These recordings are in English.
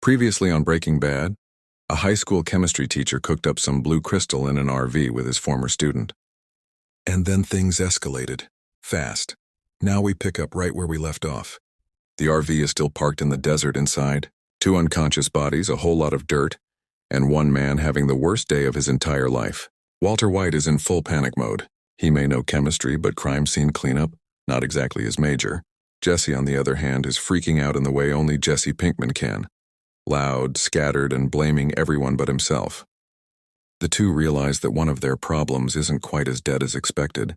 Previously on Breaking Bad, a high school chemistry teacher cooked up some blue crystal in an RV with his former student. And then things escalated. Fast. Now we pick up right where we left off. The RV is still parked in the desert inside, 2 unconscious bodies, a whole lot of dirt, and one man having the worst day of his entire life. Walter White is in full panic mode. He may know chemistry, but crime scene cleanup, not exactly his major. Jesse, on the other hand, is freaking out in the way only Jesse Pinkman can. Loud, scattered, and blaming everyone but himself. The two realize that one of their problems isn't quite as dead as expected.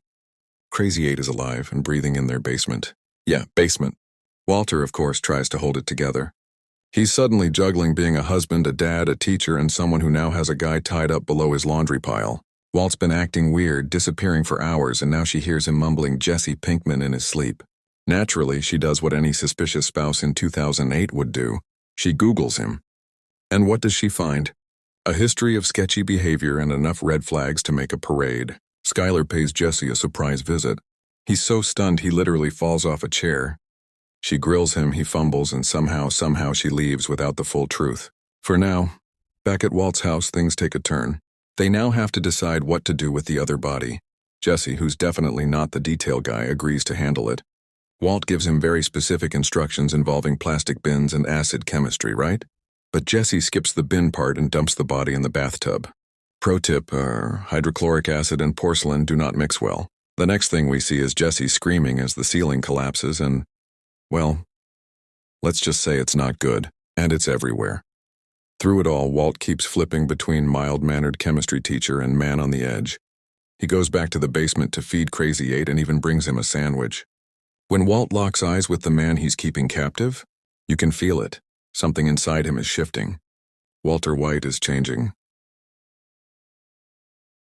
Crazy 8 is alive and breathing in their basement. Yeah, basement. Walter, of course, tries to hold it together. He's suddenly juggling being a husband, a dad, a teacher, and someone who now has a guy tied up below his laundry pile. Walt's been acting weird, disappearing for hours, and now she hears him mumbling Jesse Pinkman in his sleep. Naturally, she does what any suspicious spouse in 2008 would do. She Googles him. And what does she find? A history of sketchy behavior and enough red flags to make a parade. Skylar pays Jesse a surprise visit. He's so stunned he literally falls off a chair. She grills him, he fumbles, and somehow she leaves without the full truth. For now, back at Walt's house, things take a turn. They now have to decide what to do with the other body. Jesse, who's definitely not the detail guy, agrees to handle it. Walt gives him very specific instructions involving plastic bins and acid chemistry, right? But Jesse skips the bin part and dumps the body in the bathtub. Pro tip, hydrochloric acid and porcelain do not mix well. The next thing we see is Jesse screaming as the ceiling collapses and, well, let's just say it's not good, and it's everywhere. Through it all, Walt keeps flipping between mild-mannered chemistry teacher and man on the edge. He goes back to the basement to feed Crazy 8 and even brings him a sandwich. When Walt locks eyes with the man he's keeping captive, you can feel it. Something inside him is shifting. Walter White is changing.